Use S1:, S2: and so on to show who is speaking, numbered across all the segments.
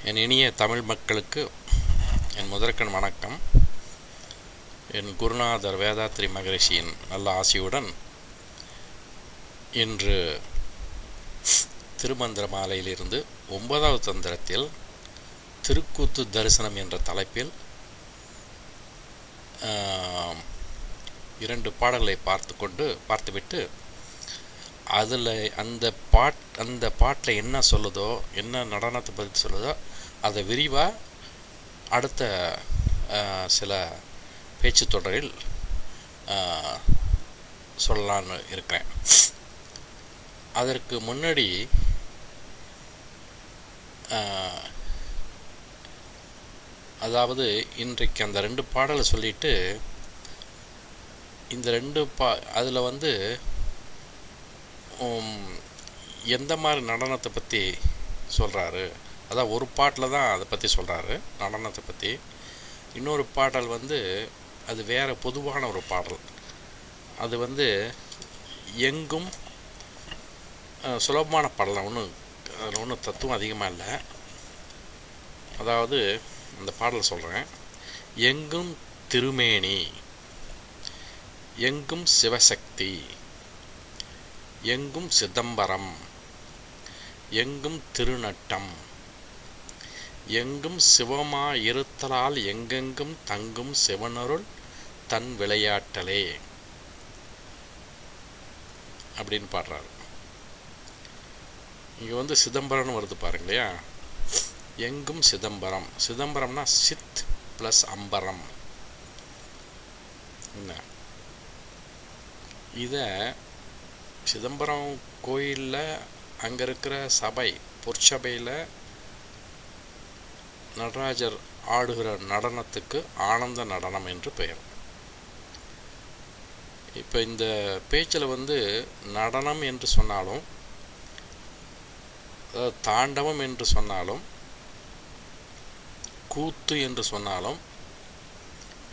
S1: என் இனிய தமிழ் மக்களுக்கு என் முதற்கண் வணக்கம். என் குருநாதர் வேதாத்ரி மகரிஷியின் நல்ல ஆசியுடன் இன்று திருமந்திர மாலையிலிருந்து 9வது தந்திரத்தில் திருக்கூத்து தரிசனம் என்ற தலைப்பில் 2 பாடல்களை பார்த்துவிட்டு அதில் அந்த பாட்டில் என்ன சொல்லுதோ, என்ன நடனத்தை பற்றி சொல்லுதோ, அதை விரிவாக அடுத்த சில பேச்சு தொடரில் சொல்லலான்னு இருக்கிறேன். அதற்கு முன்னாடி அதாவது இன்றைக்கு அந்த 2 பாடலை சொல்லிட்டு இந்த 2 அதில் எந்த மாதிரி நடனத்தை பற்றி சொல்கிறாரு, அதான் ஒரு பாட்டில் தான் அதை பற்றி சொல்கிறாரு நடனத்தை பற்றி. இன்னொரு பாடல் அது வேறு பொதுவான ஒரு பாடல். அது எங்கும் சுலபமான பாடலாம், அதில் ஒன்றும் தத்துவம் அதிகமாக இல்லை. அதாவது அந்த பாடல் சொல்கிறேன். எங்கும் திருமேனி, எங்கும் சிவசக்தி, எங்கும் சிதம்பரம், எங்கும் திருநட்டம், எங்கும் சிவமா இருத்தலால் எங்கெங்கும் தங்கும் சிவனருள் தன் விளையாட்டலே அப்படின்னு பாடுறாரு. இங்கே சிதம்பரம்னு வருது பாருங்களையா. எங்கும் சிதம்பரம், சிதம்பரம்னா சித் ப்ளஸ் அம்பரம். என்ன இதை சிதம்பரம் கோயிலில் அங்கே இருக்கிற சபை பொற்சபையில் நடராஜர் ஆடுகிற நடனத்துக்கு ஆனந்த நடனம் என்று பெயர். இப்போ இந்த பேச்சில் நடனம் என்று சொன்னாலும், தாண்டவம் என்று சொன்னாலும், கூத்து என்று சொன்னாலும்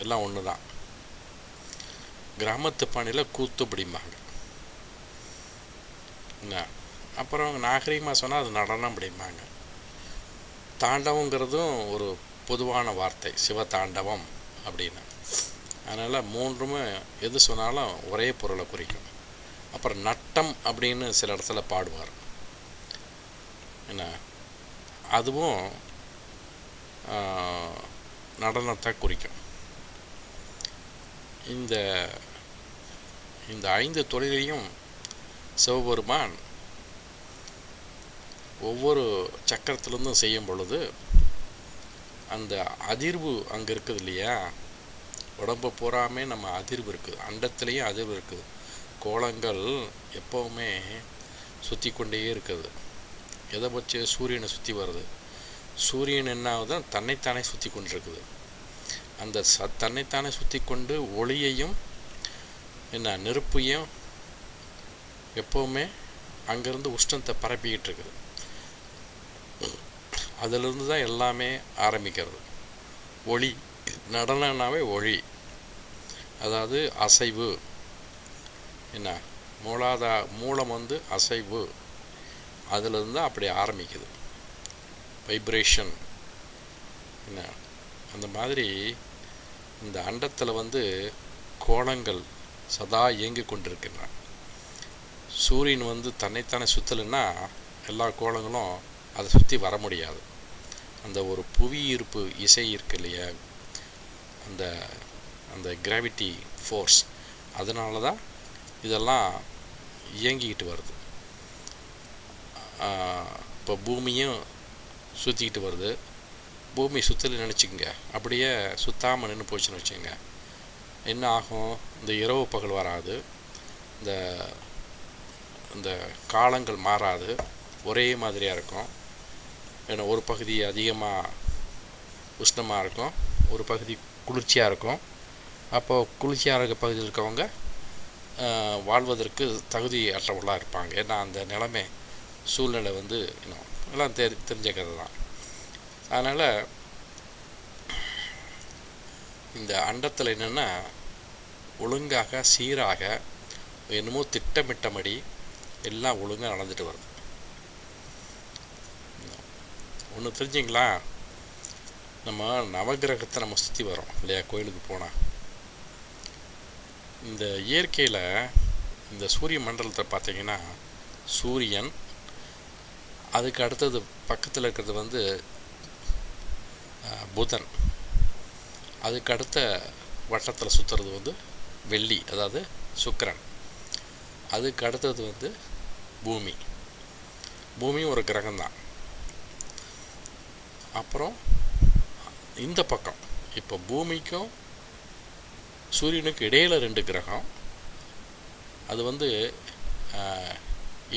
S1: எல்லாம் ஒன்று தான். கிராமத்து பாணியில் கூத்து அப்படிம்பாங்க. அப்புறம் நாகரிகமாக சொன்னால் அது நடனம் அப்படிம்பாங்க. தாண்டவங்கிறதும் ஒரு பொதுவான வார்த்தை, சிவதாண்டவம் அப்படின்னு. அதனால் 3மே எது சொன்னாலும் ஒரே பொருளை குறிக்கும். அப்புறம் நட்டம் அப்படின்னு சில இடத்துல பாடுவார். என்ன அதுவும் நடனத்தை குறிக்கும். இந்த 5 தொழிலையும் சிவபெருமான் ஒவ்வொரு சக்கரத்திலிருந்தும் செய்யும் பொழுது அந்த அதிர்வு அங்கே இருக்குது இல்லையா, உடம்பு பூராமே நம்ம அதிர்வு இருக்குது, அண்டத்துலேயும் அதிர்வு இருக்குது. கோலங்கள் எப்போவுமே சுற்றி கொண்டே இருக்குது. எதை வச்சு? சூரியனை சுற்றி வருது. சூரியன் என்ன ஆகுது? தன்னைத்தானே சுற்றி கொண்டிருக்குது. அந்த தன்னைத்தானே சுற்றி கொண்டு ஒளியையும் நெருப்பையும் எப்போவுமே அங்கேருந்து உஷ்ணத்தை பரப்பிக்கிட்டு இருக்குது. அதிலிருந்து தான் எல்லாமே ஆரம்பிக்கிறது. ஒளி, நடனம்னாவே ஒளி, அதாவது அசைவு. மூலம் அசைவு, அதிலிருந்து தான் அப்படி ஆரம்பிக்குது. வைப்ரேஷன். அந்த மாதிரி இந்த அண்டத்தில் கோணங்கள் சதா இயங்கி கொண்டிருக்கின்றன. சூரியன் தன்னைத்தானே சுற்றலைன்னா எல்லா கோளங்களும் அதை சுற்றி வர முடியாது. அந்த ஒரு புவி ஈர்ப்பு இசை இருக்கு இல்லையா, அந்த கிராவிட்டி ஃபோர்ஸ், அதனால தான் இதெல்லாம் இயங்கிக்கிட்டு வருது. இப்போ பூமியும் சுற்றிக்கிட்டு வருது. பூமி சுற்றலை நினச்சிக்கங்க, அப்படியே சுற்றாமல் நின்று போச்சுன்னு வச்சுங்க, என்ன ஆகும்? இந்த இரவு பகல் வராது, இந்த காலங்கள் மாறாது, ஒரே மாதிரியாக இருக்கும். ஏன்னா ஒரு பகுதி அதிகமாக உஷ்ணமாக இருக்கும், ஒரு பகுதி குளிர்ச்சியாக இருக்கும். அப்போது குளிர்ச்சியாக இருக்க பகுதியில் இருக்கவங்க வாழ்வதற்கு தகுதி அற்றவர்களாக இருப்பாங்க. ஏன்னா அந்த நிலைமை சூழ்நிலை எல்லாம் தெரிஞ்ச கதை தான். அதனால் இந்த அண்டத்தில் என்னென்னா ஒழுங்காக சீராக என்னமோ திட்டமிட்டபடி எல்லாம் ஒழுங்காக நடந்துட்டு வருது. ஒன்று தெரிஞ்சிங்களா, நம்ம நவகிரகத்தை நம்ம சுற்றி வரோம் இல்லையா கோயிலுக்கு போனால். இந்த இயற்கையில் இந்த சூரிய மண்டலத்தை பார்த்திங்கன்னா சூரியன், அதுக்கு அடுத்தது பக்கத்தில் இருக்கிறது வந்து புதன், அதுக்கு அடுத்த வட்டத்தில் சுற்றுறது வந்து வெள்ளி அதாவது சுக்கிரன், அதுக்கு அடுத்தது வந்து பூமி. பூமியும் ஒரு கிரகம்தான். அப்புறம் இந்த பக்கம் இப்போ பூமிக்கும் சூரியனுக்கு இடையில் 2 கிரகம், அது வந்து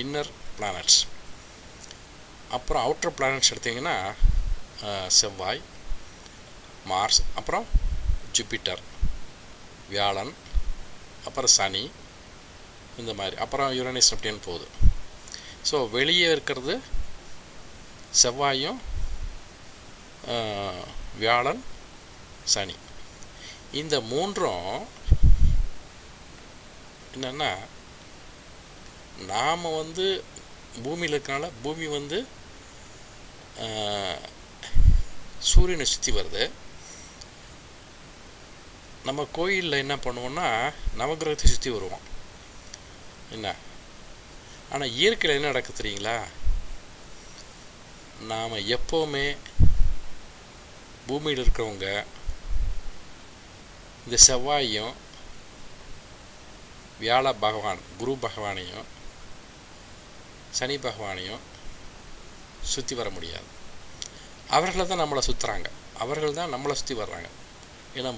S1: இன்னர் பிளானட்ஸ். அப்புறம் அவுட்டர் பிளானட்ஸ் எடுத்திங்கன்னா செவ்வாய், மார்ஸ், அப்புறம் ஜூபிட்டர், வியாழன், அப்புறம் சனி, இந்த மாதிரி, அப்புறம் யுரேனஸ் நெப்டியூன் போகுது. ஸோ வெளியே இருக்கிறது செவ்வாயும் வியாழன் சனி. இந்த மூன்றும் என்னென்னா, நாம் வந்து பூமியில் இருக்கனால பூமி வந்து சூரியனை சுற்றி வருது. நம்ம கோயிலில் என்ன பண்ணுவோம்னா நவகிரகத்தை சுற்றி வருவோம் என்ன. ஆனால் இயற்கையில் என்ன நடக்குது தெரியுங்களா, நாம் எப்போவுமே பூமியில் இருக்கிறவங்க இந்த செவ்வாயும் வியாழ பகவான் குரு பகவானையும் சனி பகவானையும் சுற்றி வர முடியாது. அவர்களை தான் நம்மளை சுற்றுறாங்க, அவர்கள் தான் நம்மளை சுற்றி வர்றாங்க. ஏன்னா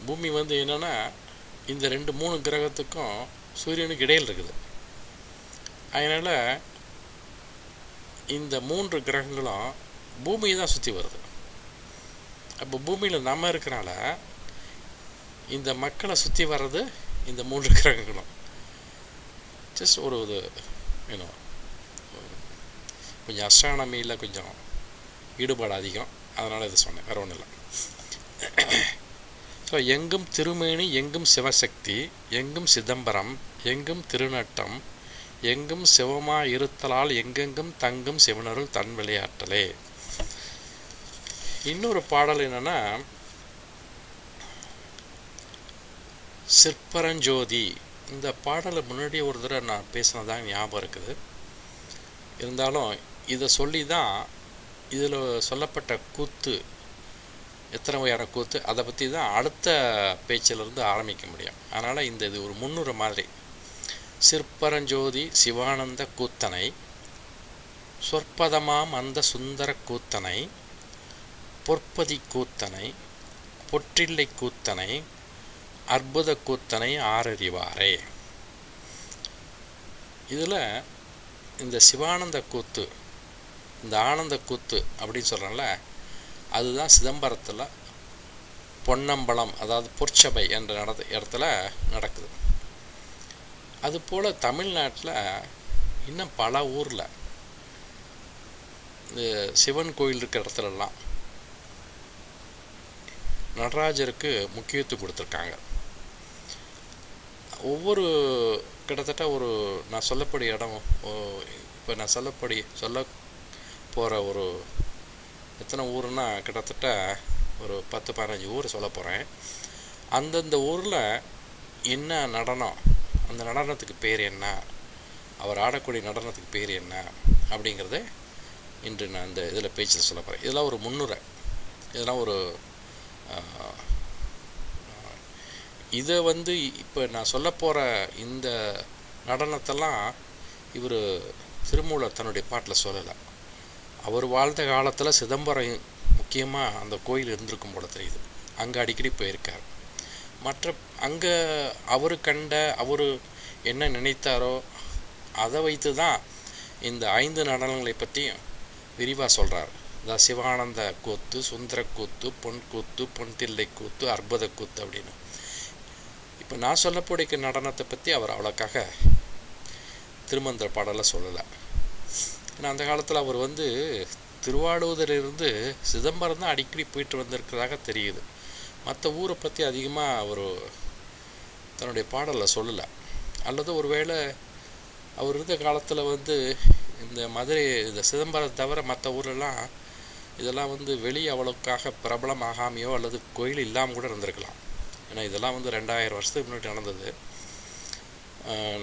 S1: பூமி வந்து என்னென்னா இந்த 2-3 கிரகத்துக்கும் சூரியனுக்கு இடையில் இருக்குது. அதனால் இந்த 3 கிரகங்களும் பூமியை தான் சுற்றி வருது. அப்போ பூமியில் நம்ம இருக்கிறனால இந்த மக்களை சுற்றி வர்றது இந்த 3 கிரகங்களும். ஜஸ்ட் ஒரு இது வேணும், கொஞ்சம் அஸ்ட்ரானமியில் கொஞ்சம் ஈடுபாடு அதிகம், அதனால் இது சொன்னேன், வேறு ஒன்றும் இல்லை. ஸோ எங்கும் திருமேனி எங்கும் சிவசக்தி, எங்கும் சிதம்பரம் எங்கும் திருநட்டம், எங்கும் சிவமா இருத்தலால் எங்கெங்கும் தங்கும் சிவனருள் தன் விளையாட்டலே. இன்னொரு பாடல் என்னன்னா, சிற்பரஞ்சோதி. இந்த பாடலை முன்னாடி ஒரு தடவை நான் பேசினதான் ஞாபகம் இருக்குது. இருந்தாலும் இதை சொல்லி தான் இதில் சொல்லப்பட்ட கூத்து எத்தனை வகையான கூத்து அதை பற்றி தான் அடுத்த பேச்சிலிருந்து ஆரம்பிக்க முடியும். அதனால் இது ஒரு முன்னுரை மாதிரி. சிற்பரஞ்சோதி சிவானந்த கூத்தனை, சொற்பதமாம் அந்த சுந்தர கூத்தனை, பொற்பதி கூத்தனை, பொற்றில்லை கூத்தனை, அற்புத கூத்தனை ஆரறிவாரே. இதில் இந்த சிவானந்த கூத்து, இந்த ஆனந்த கூத்து அப்படின்னு சொல்கிறேன்ல, அதுதான் சிதம்பரத்தில் பொன்னம்பலம் அதாவது பொற்சபை என்ற இடத்துல நடக்குது. அதுபோல் தமிழ்நாட்டில் இன்னும் பல ஊரில் இந்த சிவன் கோயில் இருக்கிற இடத்துலலாம் நடராஜருக்கு முக்கியத்துவம் கொடுத்துருக்காங்க. ஒவ்வொரு கிட்டத்தட்ட ஒரு நான் சொல்லக்கூடிய இடம், இப்போ நான் சொல்ல போகிற ஒரு எத்தனை ஊருன்னா கிட்டத்தட்ட ஒரு 10-15 ஊர் சொல்ல போகிறேன். அந்தந்த ஊரில் என்ன நடனம், அந்த நடனத்துக்கு பேர் என்ன, அவர் ஆடக்கூடிய நடனத்துக்கு பேர் என்ன அப்படிங்கிறத இன்று நான் இந்த இதில் பேச்சில் சொல்ல போகிறேன். இதெல்லாம் ஒரு முன்னுரை, இதெல்லாம் ஒரு இதை வந்து இப்போ நான் சொல்ல போகிற இந்த நடனத்தெல்லாம் இவர் திருமூலர் தன்னுடைய பாட்டில் சொல்லலை. அவர் வாழ்ந்த காலத்தில் சிதம்பரம் முக்கியமாக அந்த கோயில் இருந்திருக்கும் போல தெரியுது. அங்கே அடிக்கடி போயிருக்கார். மற்ற அங்கே அவர் என்ன நினைத்தாரோ அதை வைத்து தான் இந்த 5 நடனங்களை பற்றியும் விரிவாக சொல்கிறார். இந்த சிவானந்த கூத்து, சுந்தர கூத்து, பொன் கூத்து, பொன்தில்லை கூத்து, அற்புத கூத்து அப்படின்னு. இப்போ நான் சொல்லக்கூடிய நடனத்தை பற்றி அவர் அவ்வளோக்காக திருமந்திர பாடலில் சொல்லலை. ஏன்னா அந்த காலத்தில் அவர் வந்து திருவாரூரிலிருந்து சிதம்பரம் தான் அடிக்கடி போயிட்டு வந்திருக்கிறதாக தெரியுது. மற்ற ஊரை பற்றி அதிகமாக அவர் தன்னுடைய பாடலில் சொல்லலை. அல்லது ஒருவேளை அவர் இருந்த காலத்தில் வந்து இந்த மதுரை, இந்த சிதம்பரம் தவிர மற்ற ஊர்லலாம் இதெல்லாம் வந்து வெளியே அவ்வளோக்காக பிரபலமாகாமையோ அல்லது கோயில் இல்லாமல் கூட இருந்திருக்கலாம். ஏன்னா இதெல்லாம் வந்து 2000 வருஷத்துக்கு முன்னாடி நடந்தது.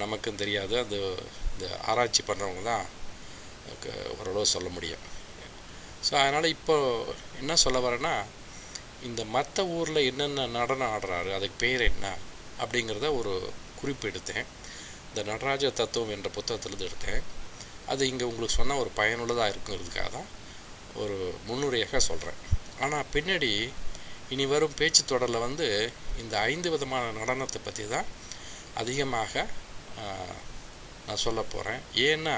S1: நமக்கும் தெரியாது. அது இந்த ஆராய்ச்சி பண்ணுறவங்க தான் ஓரளவு சொல்ல முடியும். ஸோ அதனால் இப்போ என்ன சொல்ல வரேன்னா, இந்த மற்ற ஊரில் என்னென்ன நடனம் ஆடுறாரு, அதுக்கு பேர் என்ன அப்படிங்கிறத ஒரு குறிப்பு எடுத்தேன். இந்த நடராஜ தத்துவம் என்ற புத்தகத்திலிருந்து எடுத்தேன். அது இங்கே உங்களுக்கு சொன்னால் ஒரு பயனுள்ளதாக இருக்குங்கிறதுக்காக தான் ஒரு முன்னுரையாக சொல்கிறேன். ஆனால் பின்னாடி இனி வரும் பேச்சு தொடரில் வந்து இந்த 5 விதமான நடனத்தை பற்றி தான் அதிகமாக நான் சொல்ல போகிறேன். ஏன்னா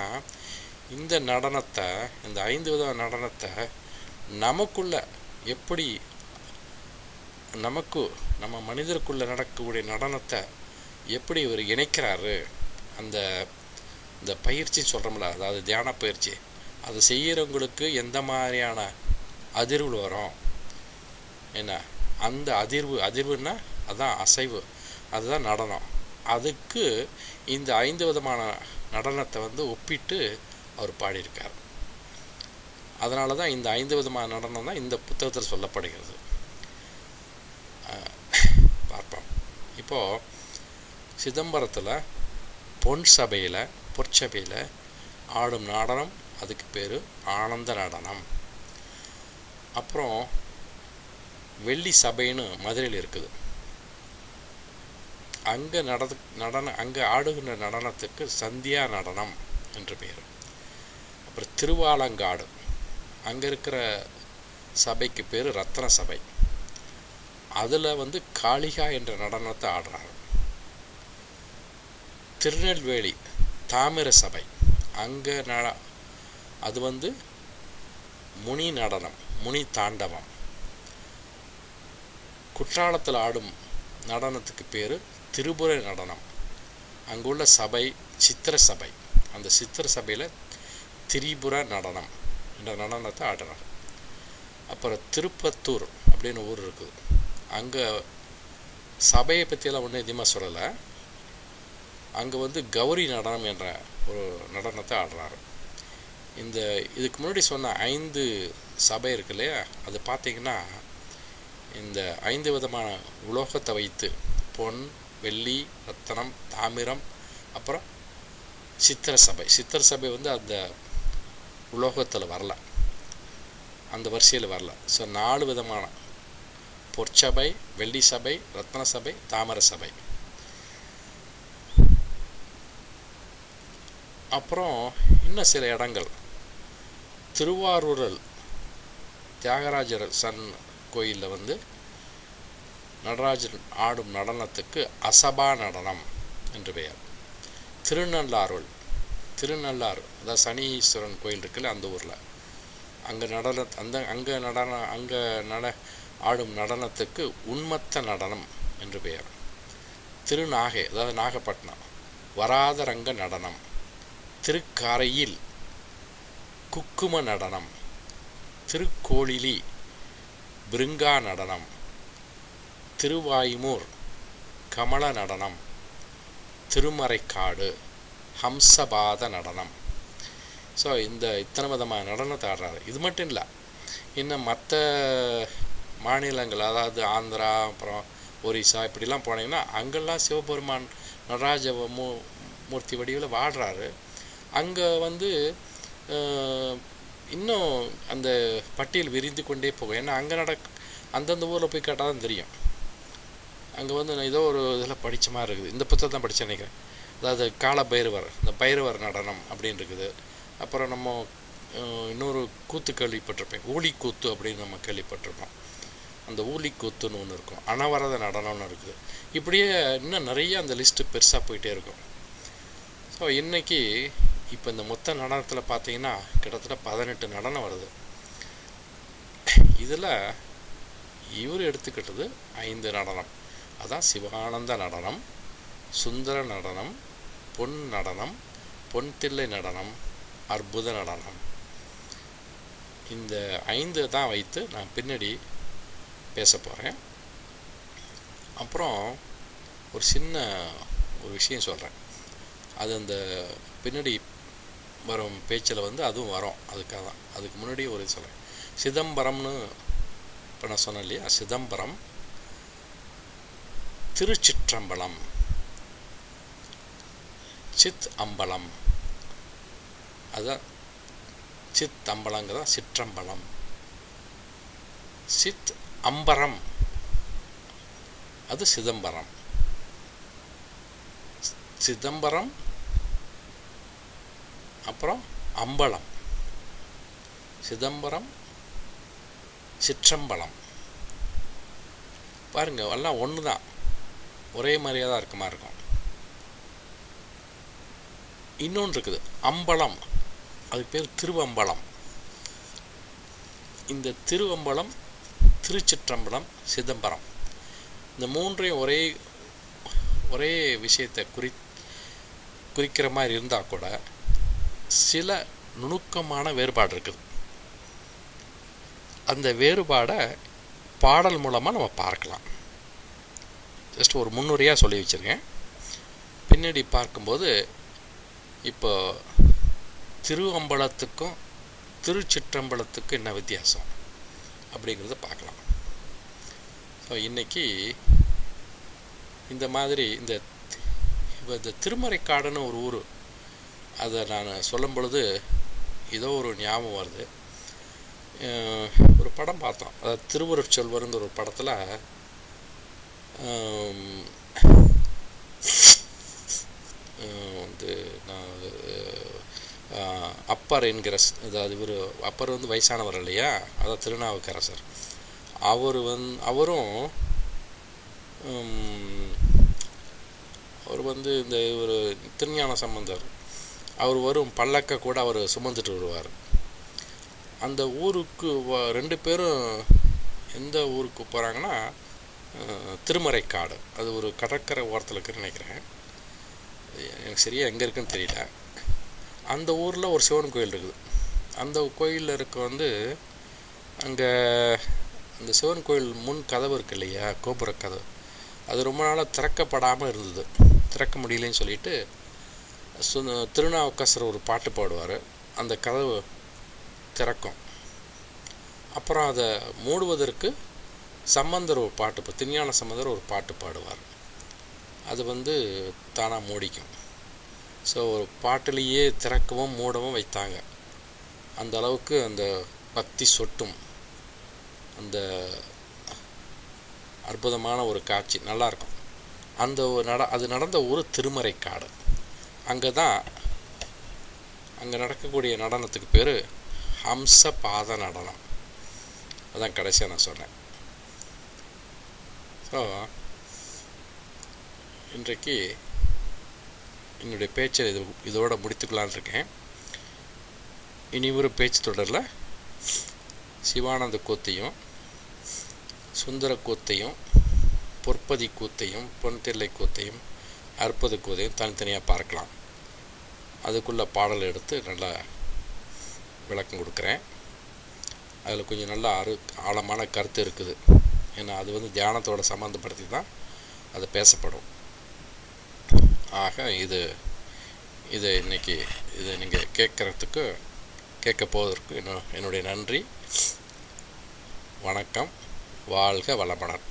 S1: இந்த நடனத்தை, இந்த 5 வித நடனத்தை நமக்குள்ள எப்படி, நம்ம மனிதருக்குள்ளே நடக்கக்கூடிய நடனத்தை எப்படி இவர் இணைக்கிறாரு, இந்த பயிற்சின்னு சொல்கிறோம்ல, அதாவது தியான பயிற்சி, அதை செய்கிறவங்களுக்கு எந்த மாதிரியான அதிர்வு வரும், என்ன அந்த அதிர்வுன்னா அதுதான் அசைவு, அதுதான் நடனம். அதுக்கு இந்த 5 விதமான நடனத்தை வந்து ஒப்பிட்டு அவர் பாடியிருக்கார். அதனால தான் இந்த 5 விதமான நடனம் தான் இந்த புத்தகத்தில் சொல்லப்படுகிறது. பார்ப்போம். இப்போது சிதம்பரத்தில் பொற்சபையில் ஆடும் நடனம், அதுக்கு பேர் ஆனந்த நடனம். அப்புறம் வெள்ளி சபைன்னு மதுரையில் இருக்குது. அங்கே ஆடுகின்ற நடனத்துக்கு சந்தியா நடனம் என்று பெயர். அப்புறம் திருவாலங்காடு, அங்கே இருக்கிற சபைக்கு பேர் ரத்ன சபை. அதில் வந்து காளிகா என்ற நடனத்தை ஆடுறாங்க. திருநெல்வேலி தாமிர சபை, அங்கே அது வந்து முனி நடனம், முனி தாண்டவம். குற்றாலத்தில் ஆடும் நடனத்துக்கு பேர் திரிபுர நடனம். அங்குள்ள சபை சித்திர சபை. அந்த சித்திர சபையில் திரிபுர நடனம் என்ற நடனத்தை ஆடுறாங்க. அப்புறம் திருப்பத்தூர் அப்படின்னு ஊர் இருக்குது. அங்கே சபையை பற்றியெல்லாம் ஒன்றும் அதிகமாக சொல்லலை. அங்கே வந்து கௌரி நடனம் என்ற ஒரு நடனத்தை ஆடுறாரு. இதுக்கு முன்னாடி சொன்ன 5 சபை இருக்கு இல்லையா, அது பார்த்திங்கன்னா இந்த 5 விதமான உலோகத்தை வைத்து, பொன், வெள்ளி, ரத்தனம், தாமிரம், அப்புறம் சித்திர சபை வந்து அந்த உலோகத்தில் வரல, அந்த வரிசையில் வரல. ஸோ 4 விதமான பொற்சபை, வெள்ளி சபை, ரத்ன சபை, தாமிர சபை. அப்புறம் இன்னும் சில இடங்கள், திருவாரூரல் தியாகராஜர் சன் கோயிலில் வந்து நடராஜர் ஆடும் நடனத்துக்கு அசபா நடனம் என்று பெயர். திருநள்ளாறு, அதாவது சனீஸ்வரன் கோயில் இருக்குல்ல, அந்த ஊரில் அங்கே ஆடும் நடனத்துக்கு உன்மத்த நடனம் என்று பெயர். திருநாகை, அதாவது நாகப்பட்டினம், வராதரங்க நடனம். திருக்காரையில் குக்கும நடனம். திருக்கோளிலி பிருங்கா நடனம். திருவாய்மூர் கமல நடனம். திருமறைக்காடு ஹம்சபாத நடனம். ஸோ இத்தனை விதமான நடனத்தை ஆடுறாரு. இது மட்டும் இல்லை, இன்னும் மற்ற மாநிலங்கள், அதாவது ஆந்திரா, அப்புறம் ஒரிசா, இப்படிலாம் போனீங்கன்னா அங்கெல்லாம் சிவபெருமான் நடராஜ மூர்த்தி வடிவில் வாடுறாரு. அங்கே வந்து இன்னும் அந்த பட்டியல் விரிந்து கொண்டே போகும். ஏன்னா அங்கே அந்தந்த ஊரில் போய் கேட்டால் தான் தெரியும். அங்கே வந்து நான் ஏதோ ஒரு இதில் படித்த மாதிரி இருக்குது, இந்த புத்தகம் தான் படித்தேன் நினைக்கிறேன். அதாவது கால பைரவர், இந்த பைரவர் நடனம் அப்படின்னு இருக்குது. அப்புறம் நம்ம இன்னொரு கூத்து கேள்விப்பட்டிருப்பேன், ஊழிக்கூத்து அப்படின்னு நம்ம கேள்விப்பட்டிருப்போம். அந்த ஊழிக்கூத்துன்னு ஒன்று இருக்கும், அனவரத நடனம்னு இருக்குது. இப்படியே இன்னும் நிறைய அந்த லிஸ்ட்டு பெருசாக போயிட்டே இருக்கும். ஸோ இன்றைக்கி இப்போ இந்த மொத்த நடனத்தில் பார்த்தீங்கன்னா கிட்டத்தட்ட 18 நடனம் வருது. இதில் இவர் எடுத்துக்கிட்டது 5 நடனம். அதான் சிவானந்த நடனம், சுந்தர நடனம், பொன் நடனம், பொன்தில்லை நடனம், அற்புத நடனம். இந்த 5 தான் வைத்து நான் பின்னாடி பேச போகிறேன். அப்புறம் ஒரு விஷயம் சொல்கிறேன். அது அந்த பின்னாடி வரும் பேச்சில் வந்து அதுவும் வரும். அதுக்காக தான். அதுக்கு முன்னாடியே ஒரு சொல்கிறேன். சிதம்பரம்னு இப்போ நான் சொன்னேன் இல்லையா, சிதம்பரம், திருச்சிற்றம்பலம், சித் அம்பலம், அதுதான் சித் அம்பலங்கிறதா சிற்றம்பலம். சித் அம்பரம் அது சிதம்பரம். சிதம்பரம் அப்புறம் அம்பலம், சிதம்பரம், சிற்றம்பலம். பாருங்க, எல்லாம் ஒன்று தான், ஒரே மாதிரியாக தான் இருக்க மாதிரி இருக்கும். இன்னொன்று இருக்குது அம்பலம், அதுக்கு பேர் திருவம்பலம். இந்த திருவம்பலம், திருச்சிற்றம்பலம், சிதம்பரம், இந்த மூன்றையும் ஒரே விஷயத்தை குறிக்கிற மாதிரி இருந்தால் கூட சில நுணுக்கமான வேறுபாடு இருக்குது. அந்த வேறுபாடை பாடல் மூலமாக நம்ம பார்க்கலாம். ஜஸ்ட் ஒரு முன்னுரையாக சொல்லி வச்சுருக்கேன். பின்னாடி பார்க்கும்போது இப்போ திருவம்பலத்துக்கும் திருச்சிற்றம்பலத்துக்கும் என்ன வித்தியாசம் அப்படிங்கிறத பார்க்கலாம். ஸோ இன்றைக்கி இந்த மாதிரி இந்த திருமறைக்காடுன்னு ஒரு ஊர், அதை நான் சொல்லும் பொழுது ஏதோ ஒரு ஞாபகம் வருது. ஒரு படம் பார்த்தோம், அதாவது திருவருட்செல்வருங்கிற ஒரு படத்தில் வந்து நான் அப்பர் என்கிற, அதாவது இவர் அப்பர் வந்து வயசானவர் இல்லையா, அதாவது திருநாவுக்கரசர். அவரும் அவர் வந்து இந்த ஒரு திருஞான சம்பந்தர், அவர் வரும் பல்லக்க கூட அவர் சுமந்துட்டு வருவார். அந்த ஊருக்கு 2 பேரும் எந்த ஊருக்கு போகிறாங்கன்னா திருமறைக்காடு. அது ஒரு கடற்கரை ஓரத்தில் இருக்குன்னு நினைக்கிறேன், எனக்கு சரியாக எங்கே இருக்குன்னு தெரியல. அந்த ஊரில் ஒரு சிவன் கோயில் இருக்குது. அந்த கோயிலில் இருக்க வந்து அங்கே அந்த சிவன் கோயில் முன் கதவு இருக்கு இல்லையா, கோபுர கதவு, அது ரொம்ப நாளாக திறக்கப்படாமல் இருந்தது. திறக்க முடியலன்னு சொல்லிட்டு திருநாவுக்கரசர் ஒரு பாட்டு பாடுவார், அந்த கதவு திறக்கும். அப்புறம் அதை மூடுவதற்கு சம்பந்தர் ஒரு பாட்டு, இப்போ திருஞான சம்பந்தர் ஒரு பாட்டு பாடுவார், அது வந்து தானாக மூடிக்கும். ஸோ ஒரு பாட்டிலேயே திறக்கவும் மூடவும் வைத்தாங்க. அந்த அளவுக்கு அந்த பக்தி சொட்டும், அந்த அற்புதமான ஒரு காட்சி, நல்லாயிருக்கும். அந்த அது நடந்த ஒரு திருமறைக்காடு. அங்கே நடக்கக்கூடிய நடனத்துக்கு பேர் ஹம்ச பாத நடனம். அதான் கடைசியாக நான் சொன்னேன். ஸோ இன்றைக்கு என்னுடைய பேச்சை இதோட முடித்துக்கலான் இருக்கேன். இனி ஒரு பேச்சு தொடரில் சிவானந்த கூத்தையும் சுந்தர கூத்தையும் பொற்பதி கூத்தையும் பொன்தில்லை கூத்தையும் அற்புத கூத்தையும் தனித்தனியாக பார்க்கலாம். அதுக்குள்ளே பாடல் எடுத்து நல்லா விளக்கம் கொடுக்குறேன். அதில் கொஞ்சம் நல்லா ஆழமான கருத்து இருக்குது. ஏன்னா அது வந்து தியானத்தோட சம்மந்தப்படுத்தி தான் அது பேசப்படும். ஆக இது இன்றைக்கி இதை நீங்கள் கேட்க போவதற்கு என்னுடைய நன்றி. வணக்கம். வாழ்க வளமுடன்.